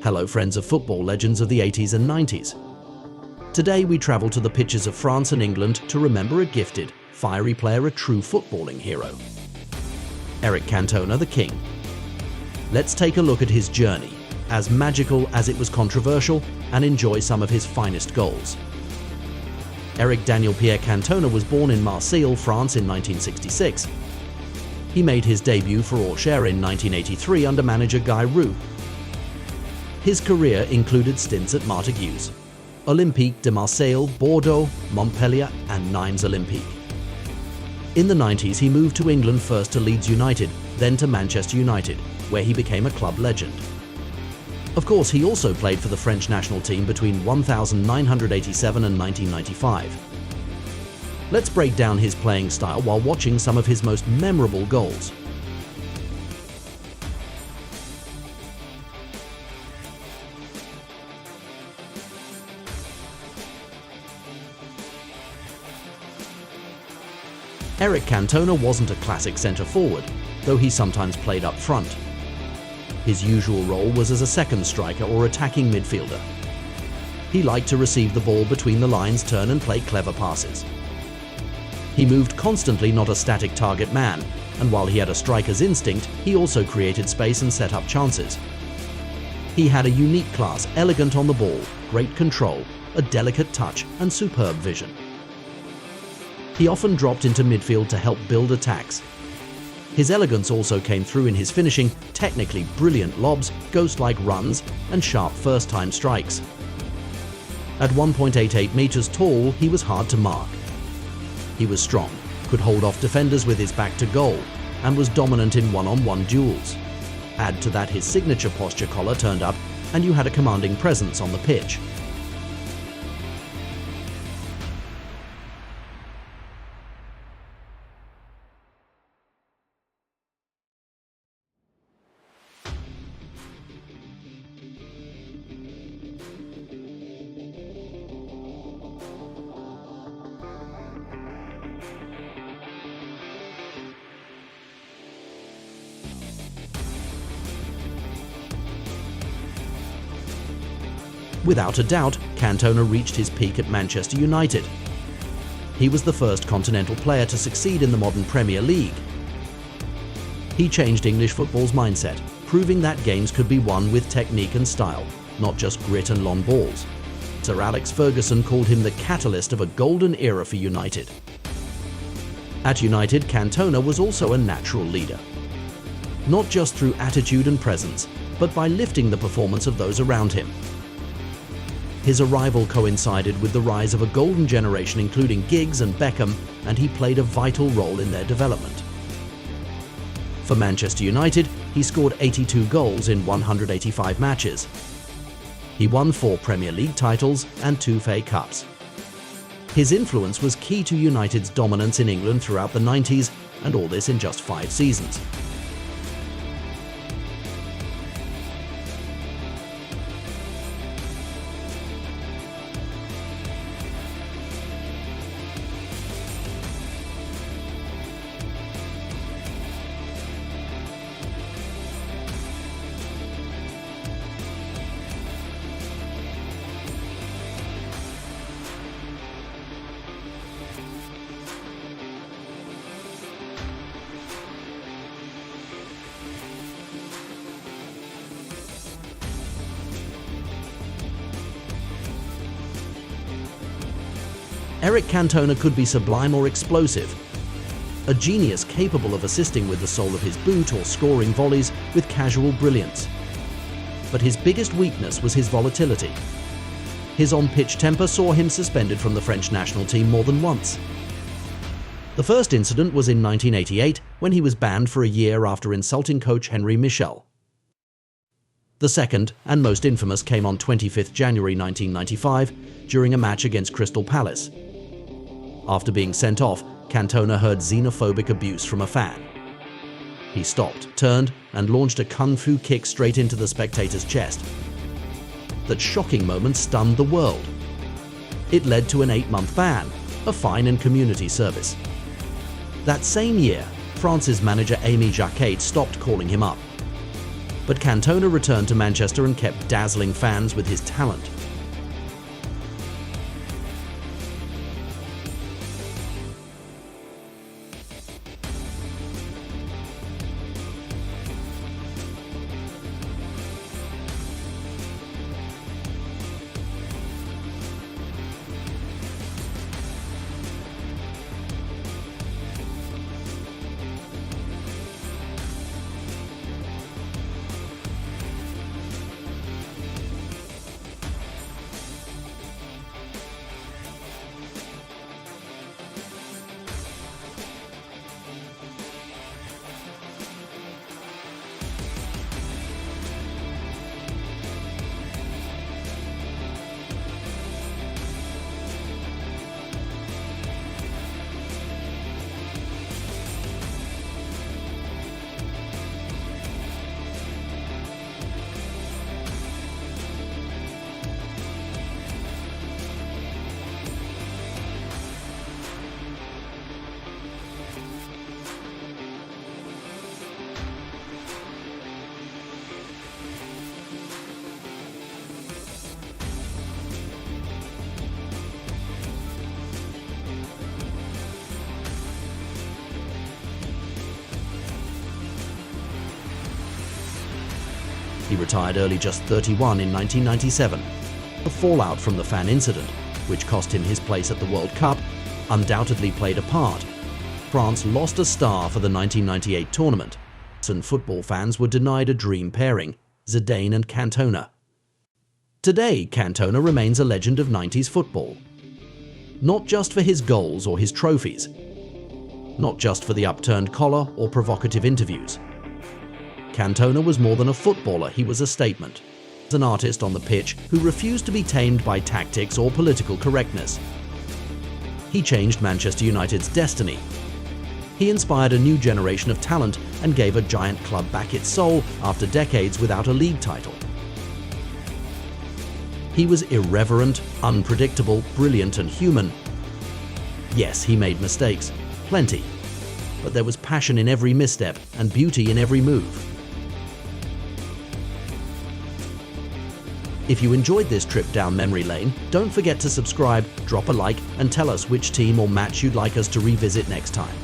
Hello friends of football legends of the 80s and 90s. Today we travel to the pitches of France and England to remember a gifted, fiery player, a true footballing hero. Éric Cantona, the King. Let's take a look at his journey, as magical as it was controversial, and enjoy some of his finest goals. Éric Daniel Pierre Cantona was born in Marseille, France in 1966. He made his debut for Auxerre in 1983 under manager Guy Roux. His career included stints at Martigues, Olympique de Marseille, Bordeaux, Montpellier and Nîmes Olympique. In the 90s he moved to England, first to Leeds United, then to Manchester United, where he became a club legend. Of course, he also played for the French national team between 1987 and 1995. Let's break down his playing style while watching some of his most memorable goals. Éric Cantona wasn't a classic centre-forward, though he sometimes played up front. His usual role was as a second striker or attacking midfielder. He liked to receive the ball between the lines, turn and play clever passes. He moved constantly, not a static target man, and while he had a striker's instinct, he also created space and set up chances. He had a unique class, elegant on the ball, great control, a delicate touch and superb vision. He often dropped into midfield to help build attacks. His elegance also came through in his finishing, technically brilliant lobs, ghost-like runs, and sharp first-time strikes. At 1.88 meters tall, he was hard to mark. He was strong, could hold off defenders with his back to goal, and was dominant in one-on-one duels. Add to that his signature posture collar turned up, and you had a commanding presence on the pitch. Without a doubt, Cantona reached his peak at Manchester United. He was the first continental player to succeed in the modern Premier League. He changed English football's mindset, proving that games could be won with technique and style, not just grit and long balls. Sir Alex Ferguson called him the catalyst of a golden era for United. At United, Cantona was also a natural leader. Not just through attitude and presence, but by lifting the performance of those around him. His arrival coincided with the rise of a golden generation including Giggs and Beckham, and he played a vital role in their development. For Manchester United, he scored 82 goals in 185 matches. He won 4 Premier League titles and 2 FA Cups. His influence was key to United's dominance in England throughout the 90s, and all this in just 5 seasons. Éric Cantona could be sublime or explosive, a genius capable of assisting with the sole of his boot or scoring volleys with casual brilliance. But his biggest weakness was his volatility. His on-pitch temper saw him suspended from the French national team more than once. The first incident was in 1988 when he was banned for a year after insulting coach Henri Michel. The second, and most infamous, came on 25th January 1995 during a match against Crystal Palace. After being sent off, Cantona heard xenophobic abuse from a fan. He stopped, turned, and launched a kung fu kick straight into the spectator's chest. That shocking moment stunned the world. It led to an 8-month ban, a fine and community service. That same year, France's manager Aimé Jacquet stopped calling him up. but Cantona returned to Manchester and kept dazzling fans with his talent. He retired early, just 31, in 1997. The fallout from the fan incident, which cost him his place at the World Cup, undoubtedly played a part. France lost a star for the 1998 tournament, and football fans were denied a dream pairing, Zidane and Cantona. Today, Cantona remains a legend of 90s football. Not just for his goals or his trophies. Not just for the upturned collar or provocative interviews. Cantona was more than a footballer, he was a statement. An artist on the pitch who refused to be tamed by tactics or political correctness. He changed Manchester United's destiny. He inspired a new generation of talent and gave a giant club back its soul after decades without a league title. He was irreverent, unpredictable, brilliant and human. Yes, he made mistakes, plenty, but there was passion in every misstep and beauty in every move. If you enjoyed this trip down memory lane, don't forget to subscribe, drop a like, and tell us which team or match you'd like us to revisit next time.